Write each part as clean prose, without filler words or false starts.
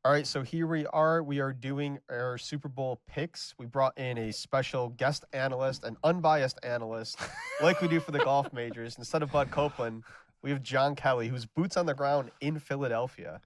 All right, so here we are. We are doing our Super Bowl picks. We brought in a special guest analyst, an unbiased analyst, like we do for the golf majors. Instead of Bud Copeland, we have John Kelly, who's boots on the ground in Philadelphia.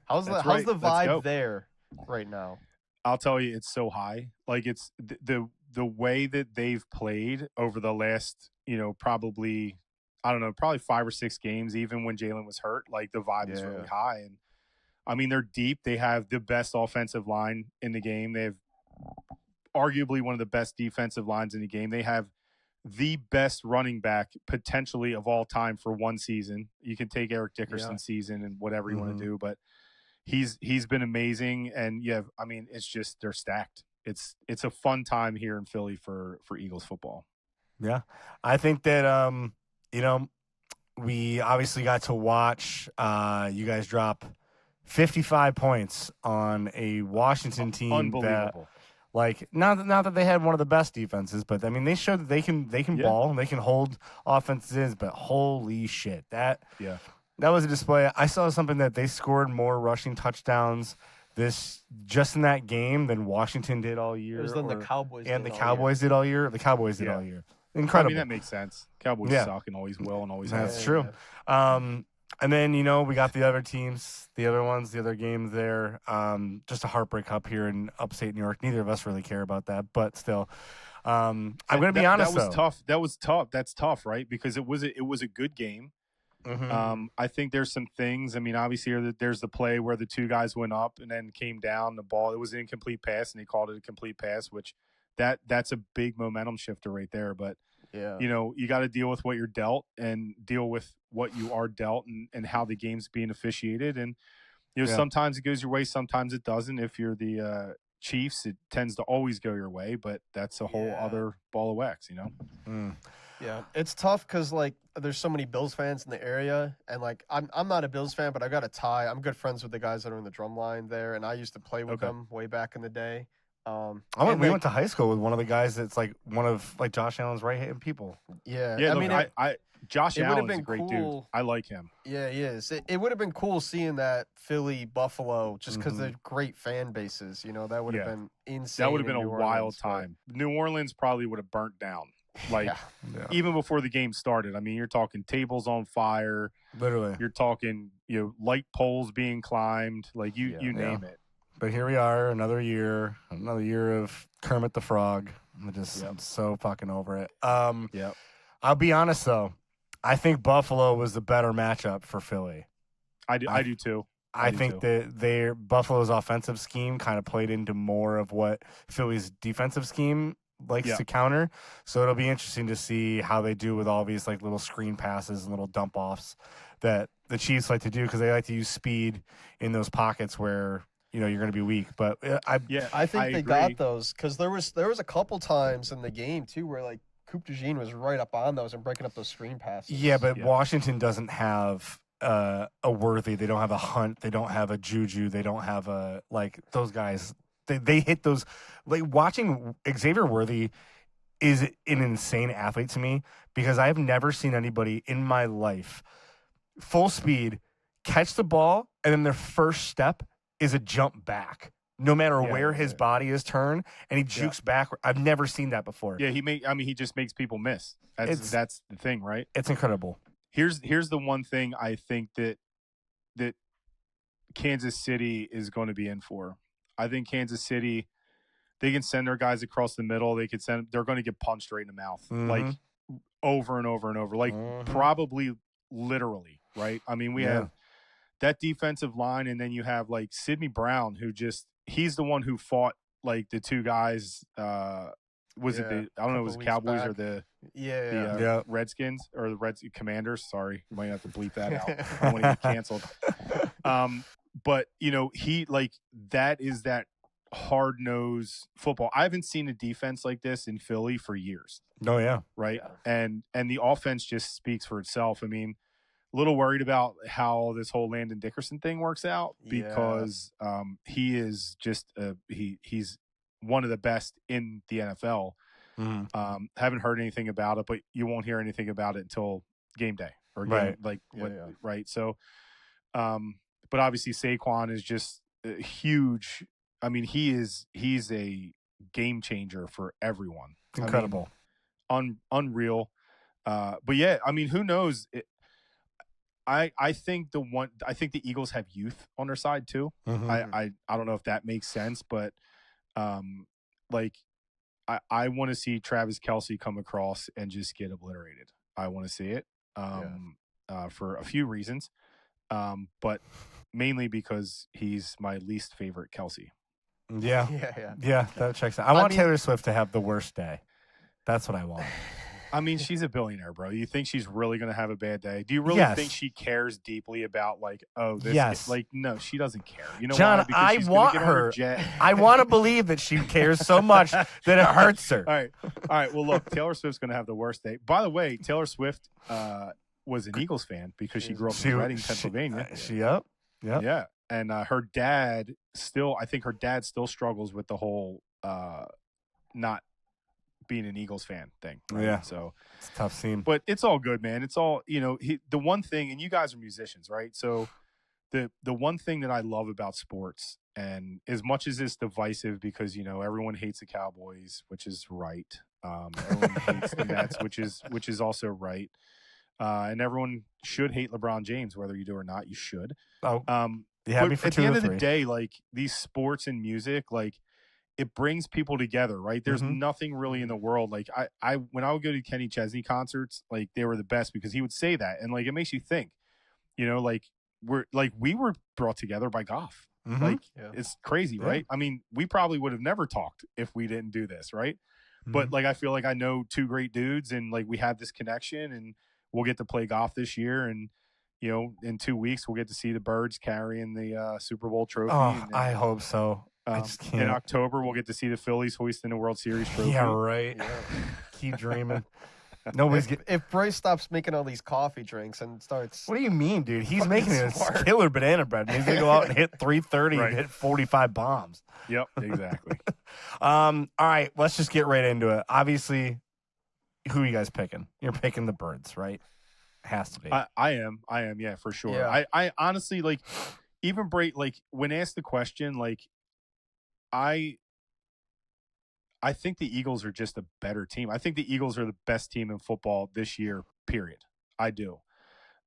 That's How's right. the Let's vibe go. there right now? I'll tell you, it's so high. Like it's the way that they've played over the last, probably I don't know, probably 5 or 6 games. Even when Jalen was hurt, like the vibe is really Yeah. high. And I mean, they're deep. They have the best offensive line in the game. They have arguably one of the best defensive lines in the game. They have the best running back potentially of all time for one season. You can take Eric Yeah. Dickerson's season and whatever you want Mhm. to do, but he's been amazing. And yeah, I mean, it's just they're stacked. It's a fun time here in Philly for Eagles football. Yeah. I think that you know, we obviously got to watch you guys drop 55 points on a Washington team that Unbelievable. like not that they had one of the best defenses, but I mean they showed that they can Yeah. ball and they can hold offenses, but holy shit. That Yeah. was a display. I saw something that they scored more rushing touchdowns just in that game than Washington did all year. It was then the Cowboys and the did all Cowboys did all year. The Cowboys did Yeah. all year. I Incredible. mean, that makes sense. Cowboys Yeah. suck and always will and always That's have. true. And then, we got the other teams, the other games there. Just a heartbreak up here in upstate New York. Neither of us really care about that, but still. I'm going to be honest, That was though. tough. That was tough. That's tough, right? Because it was a good game. Mhm. I think there's some things. I mean, obviously, there's the play where the two guys went up and then came down. The ball, it was an incomplete pass, and they called it a complete pass, which that's a big momentum shifter right there. But Yeah. you got to deal with what you're dealt and deal with what you are dealt and how the game's being officiated. And Yeah. sometimes it goes your way, sometimes it doesn't. If you're the Chiefs, it tends to always go your way, but that's a whole other ball of wax. Mm. Yeah, it's tough because there's so many Bills fans in the area, and I'm not a Bills fan, but I got a tie. I'm good friends with the guys that are in the drum line there, and I used to play with Okay. them way back in the day. We went to high school with one of the guys that's like one of like Josh Allen's right-hand people. Yeah, Yeah, I look, mean, Josh it would've Allen's been a great cool. dude. I like him. yeah, he is. It would have been cool seeing that Philly Buffalo just because Mhm. they're great fan bases. That would have Yeah. been insane. That would have in been a New wild Orleans, but- time. New Orleans probably would have burnt down. Like Yeah. Yeah. even before the game started. I mean, you're talking tables on fire. Literally. You're talking, light poles being climbed. Like you Yeah. name it. But here we are, another year of Kermit the Frog. I'm so fucking over it. Yep. I'll be honest though, I think Buffalo was the better matchup for Philly. I do too. I do think too. that their Buffalo's offensive scheme kind of played into more of what Philly's defensive scheme likes to counter. So it'll be interesting to see how they do with all these like little screen passes and little dump offs that the Chiefs like to do because they like to use speed in those pockets where you're going to be weak. But I think they agree. got those because there was a couple times in the game too where Coupe de Jean was right up on those and breaking up those screen passes. Yeah, but Washington doesn't have a Worthy. They don't have a Hunt. They don't have a Juju. They don't have those guys. They hit those. Like watching Xavier Worthy is an insane athlete to me because I have never seen anybody in my life full speed catch the ball and then their first step is a jump back. No matter where his body is turned, and he jukes back. I've never seen that before. Yeah, he just makes people miss. That's the thing, right? It's incredible. Here's the one thing I think that Kansas City is going to be in for. I think Kansas City, they can send their guys across the middle. They're going to get punched right in the mouth, like over and over and over, like probably literally, right? I mean, we have that defensive line, and then you have like Sidney Brown, who he's the one who fought like the two guys. Was it I don't know, it was Cowboys back. Or the Redskins or the Commanders. Sorry, you might have to bleep that out. I want to get canceled. But that is that hard-nosed football. I haven't seen a defense like this in Philly for years. Oh yeah, right. Yeah. And the offense just speaks for itself. I mean, a little worried about how this whole Landon Dickerson thing works out because he is just he's one of the best in the NFL. Mm-hmm. Haven't heard anything about it, but you won't hear anything about it until game day or game, right. So, but obviously Saquon is just huge. I mean, he's a game changer for everyone. Incredible. I mean, unreal. But yeah, I mean, who knows? I think the Eagles have youth on their side too. Mhm. I don't know if that makes sense, but like I want to see Travis Kelce come across and just get obliterated. I want to see it for a few reasons, but mainly because he's my least favorite Kelce. Yeah. Yeah. Yeah, that checks out. I want mean- Taylor Swift to have the worst day. That's what I want. I mean, she's a billionaire, bro. You think she's really going to have a bad day? Do you really Yes. think she cares deeply about this? Yes. Like, no, she doesn't care. You know John, why? Because I she's gonna want get on her her. jet. I want to believe that she cares so much that it hurts her. All right. Well, look, Taylor Swift's going to have the worst day. By the way, Taylor Swift was an Eagles fan because she grew up in Reading, Pennsylvania. Yep. Yeah, and her dad I think her dad still struggles with the whole not being an Eagles fan thing. Right? Yeah. So it's a tough scene. But it's all good, man. It's all, the one thing, and you guys are musicians, right? So the one thing that I love about sports, and as much as it's divisive because, everyone hates the Cowboys, which is right. Everyone hates the Mets, which is also right. And everyone should hate LeBron James, whether you do or not, you should. Oh, but had me for at 2 the end or of the 3. day, like these sports and music, like it brings people together, right? There's nothing really in the world. Like when I would go to Kenny Chesney concerts, like they were the best because he would say that. And like, it makes you think, like we were brought together by golf. Like it's crazy, right? I mean, we probably would have never talked if we didn't do this. Right. But like, I feel like I know 2 great dudes and like we have this connection and we'll get to play golf this year. And, in 2 weeks, we'll get to see the Birds carrying the Super Bowl trophy. Oh, I hope so. I just can't. In October, we'll get to see the Phillies hoisting the World Series trophy. Yeah, right. Yeah. Keep dreaming. Nobody's getting. If Bryce stops making all these coffee drinks and starts, What do you mean, dude? He's Fucking making a smart. killer banana bread. He's gonna go out and hit 330 Right. and hit 45 bombs. Yep, exactly. All right, let's just get right into it. Obviously, who are you guys picking? You're picking the Birds, right? Has to be. I am, yeah, for sure. Yeah. I honestly, like, even like when asked the question, like, I think the Eagles are just a better team. I think the Eagles are the best team in football this year, period. I do.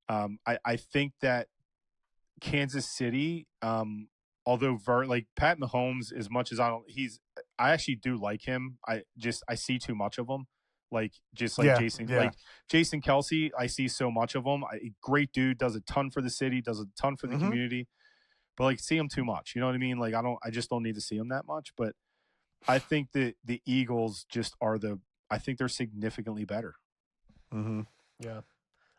I think that Kansas City, although like Pat Mahomes, as much as I actually do like him. I see too much of him. Like Jason, like Jason Kelce, I see so much of him. Great dude, does a ton for the city, does a ton for the community. But like, see him too much. You know what I mean? Like, I just don't need to see him that much. But I think that the Eagles just are I think they're significantly better. yeah.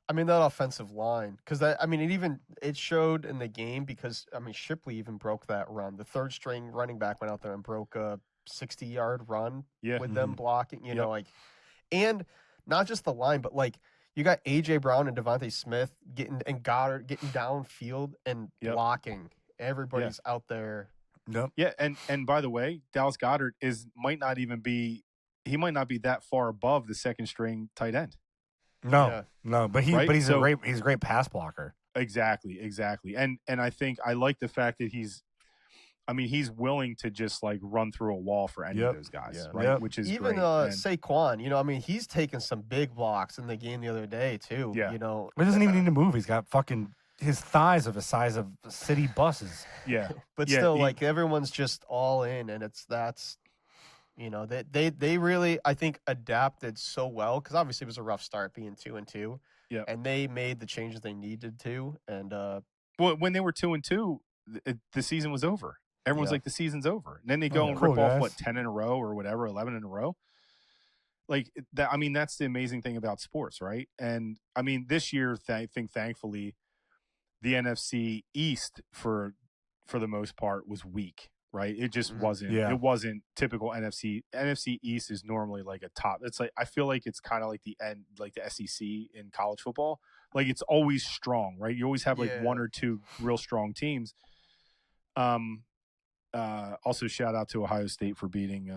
I mean, that offensive line, because it showed in the game because, Shipley even broke that run. The third string running back went out there and broke a 60-yard run with them blocking, you know, like, and not just the line, but like, you got A.J. Brown and Devontae Smith and Goddard getting downfield and blocking. Everybody's out there. Yep. Yeah, and by the way, Dallas Goedert might not be that far above the second string tight end. No, but he's So- a great pass blocker. Exactly. And I think I like the fact that he's willing to just like run through a wall for any of those guys, right? Yep. Which is Even great. Saquon, he's taken some big blocks in the game the other day too. Yeah. He doesn't even need to move. He's got fucking his thighs are the size of city buses. Yeah. But Yeah, still, like, everyone's just all in, and they really, I think, adapted so well because obviously it was a rough start being 2-2. Yeah. And they made the changes they needed to, and Well, when they were 2-2, the season was over. Everyone's like, the season's over. And then they go and cool, rip off guys. 10 in a row or whatever, 11 in a row. Like that. I mean, that's the amazing thing about sports, right? And I mean, this year, I think thankfully, the NFC East for the most part was weak, right? It just wasn't. Yeah. It wasn't typical NFC. NFC East is normally like a top. It's like I feel like it's kind of like the end, like the SEC in college football. Like it's always strong, right? You always have like one or two real strong teams. Also, shout out to Ohio State for beating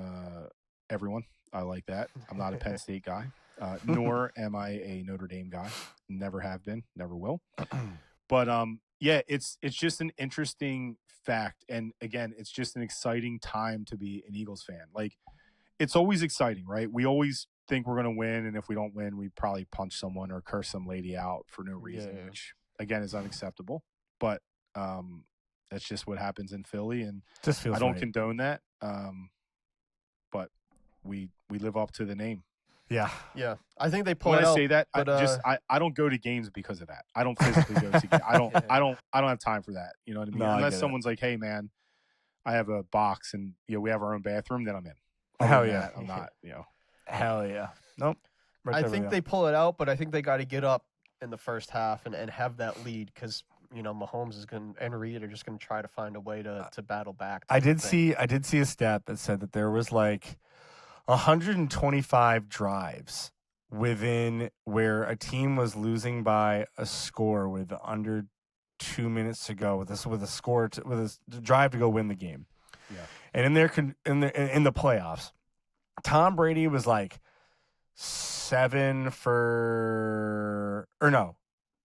everyone. I like that. I'm not a Penn State guy, nor am I a Notre Dame guy. Never have been, never will. But Yeah, it's just an interesting fact, and again, it's just an exciting time to be an Eagles fan. Like, it's always exciting, right? We always think we're going to win, and if we don't win, we probably punch someone or curse some lady out for no reason, Yeah. which again is unacceptable. But that's just what happens in Philly, and Just feels I don't right. condone that. But we live up to the name. Yeah. Yeah, I think they pull When it I out. say that, but I don't go to games because of that. I don't physically go to games. Yeah. I don't have time for that. You know what I mean? No, I Unless get it. someone's like, "Hey, man, I have a box and we have our own bathroom," then I'm in. Other Hell than yeah. that, I'm not. Hell yeah. Nope. Right I there think with they you. pull it out, but I think they got to get up in the first half and have that lead because Mahomes is going and Reed are just going to try to find a way to battle back. I did see a stat that said that there was like 125 drives within where a team was losing by a score with under 2 minutes to go with a drive to go win the game. Yeah. And in the playoffs, Tom Brady was like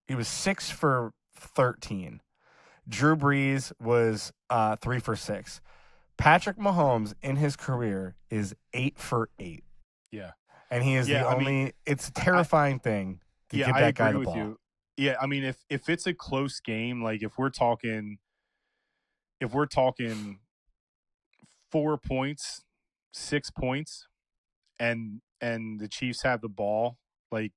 he was 6 for 13. Drew Brees was 3 for 6. Patrick Mahomes in his career is 8 for 8. Yeah. And he is it's a terrifying thing to give that guy the ball. You. Yeah, I mean if it's a close game, like if we're talking 4 points, 6 points, and the Chiefs have the ball, like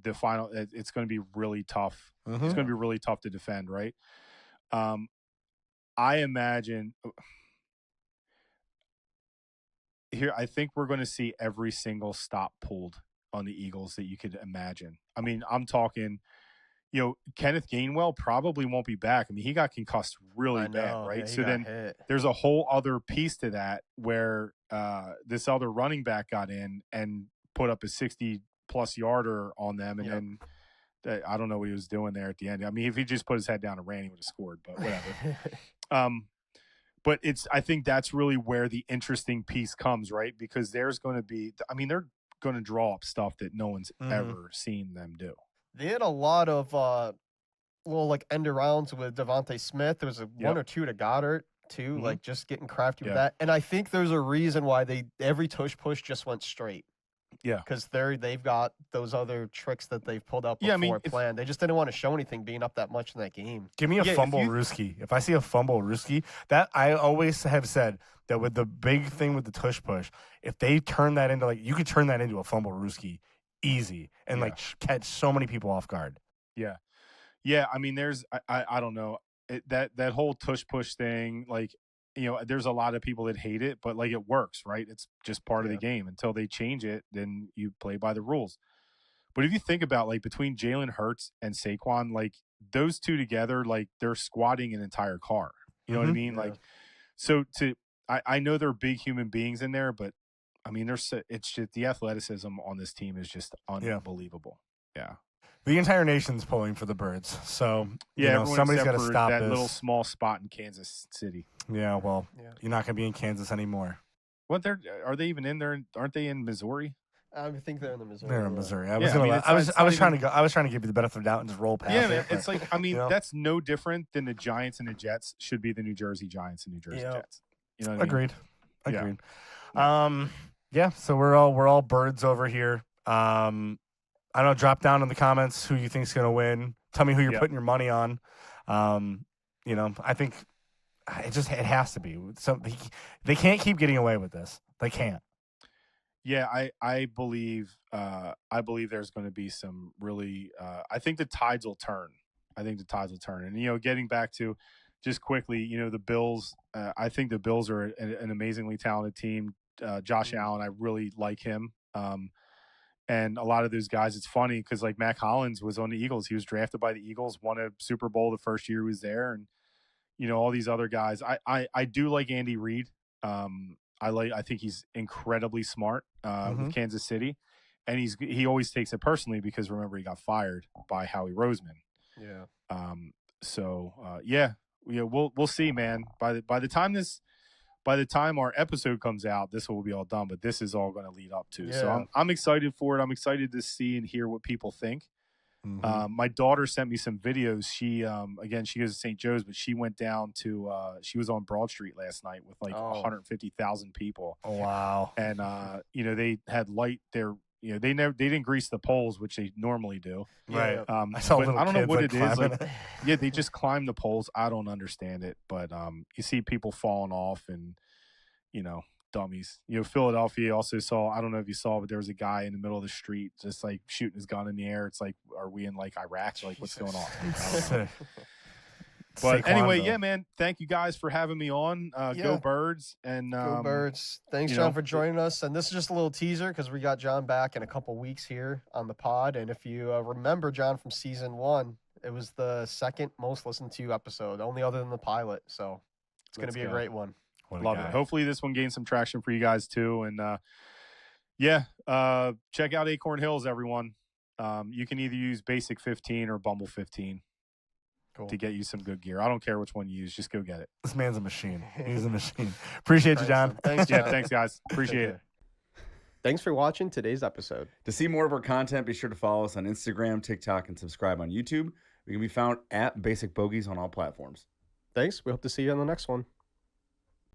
the final, it's going to be really tough. Mm-hmm. It's going to be really tough to defend, right? I imagine here, I think we're going to see every single stop pulled on the Eagles that you could imagine. I mean, I'm talking, Kenneth Gainwell probably won't be back. I mean, he got concussed really bad, right? Yeah, so then there's a whole other piece to that where this other running back got in and put up a 60-plus yarder on them, and then I don't know what he was doing there at the end. I mean, if he just put his head down and ran, he would have scored, but whatever. But I think that's really where the interesting piece comes, right? Because there's going to be, they're going to draw up stuff that no one's ever seen them do. They had a lot of little like end arounds with Devontae Smith. There was one or two to Goddard too, like just getting crafty with that. And I think there's a reason why every tush push just went straight. Yeah, because they've got those other tricks that they've pulled up before planned. They just didn't want to show anything being up that much in that game. Give me a fumble Rooski. If I see a fumble Rooski, that I always have said that with the big thing with the tush push, if they turn that into you could turn that into a fumble Rooski easy and catch so many people off guard. Yeah. Yeah. I mean, there's, I don't know, that whole tush push thing, there's a lot of people that hate it, but it works, right? It's just part of the game. Until they change it, then you play by the rules. But if you think about between Jalen Hurts and Saquon, those two together, they're squatting an entire car. You know what I mean? Yeah. I know they're big human beings in there, but I mean, it's just the athleticism on this team is just unbelievable. Yeah. The entire nation's pulling for the Birds. So, somebody's got to stop that this little small spot in Kansas City. Yeah, well, you're not going to be in Kansas anymore. What are they even in there? Aren't they in Missouri? I think they're in the Missouri. They're in Missouri. I was trying to give you the benefit of the doubt and just roll past. Yeah, man. It's that's no different than the Giants and the Jets should be the New Jersey Giants and New Jersey Jets. You know what I mean? Agreed. Yeah. So we're all Birds over here. I don't know. Drop down in the comments who you think's going to win. Tell me who you're putting your money on. I think it has to be. So they can't keep getting away with this. They can't. Yeah, I believe there's going to be some really. I think the tides will turn. And getting back to just quickly, the Bills. I think the Bills are an amazingly talented team. Josh Allen, I really like him. And a lot of those guys, it's funny because Mac Hollins was on the Eagles. He was drafted by the Eagles, won a Super Bowl the first year he was there, and all these other guys. I do like Andy Reid. I think he's incredibly smart with Kansas City, and he always takes it personally because remember he got fired by Howie Roseman. Yeah. We'll see, man. By the time our episode comes out, this will be all done, but this is all going to lead up to. Yeah. So I'm excited for it. I'm excited to see and hear what people think. My daughter sent me some videos. She again, she goes to St. Joe's, but she went down to she was on Broad Street last night with like 150,000 people. Oh, wow. And they had light there. They didn't grease the poles, which they normally do. Right. I saw but little I don't know kids, what like, it is. climbing Like, yeah, they just climb the poles. I don't understand it, but you see people falling off and dummies. Philadelphia also saw, I don't know if you saw, but there was a guy in the middle of the street just like shooting his gun in the air. It's like, are we in like Iraq? Like, what's going on? But anyway, yeah, man, thank you guys for having me on. Go Birds. And go Birds. Thanks, John, for joining us. And this is just a little teaser because we got John back in a couple weeks here on the pod. And if you remember John from season 1, it was the second most listened to episode, only other than the pilot. So it's going to be a great one. Love it. Hopefully this one gains some traction for you guys too. And check out Acorn Hills, everyone. You can either use Basic 15 or Bumble 15 to get you some good gear. I don't care which one you use. Just go get it. This man's a machine. He's a machine. Appreciate you, John. Thanks, John. Yeah, thanks, guys. Appreciate it. Thanks for watching today's episode. To see more of our content, be sure to follow us on Instagram, TikTok, and subscribe on YouTube. We can be found at Basic Bogeys on all platforms. Thanks. We hope to see you on the next one.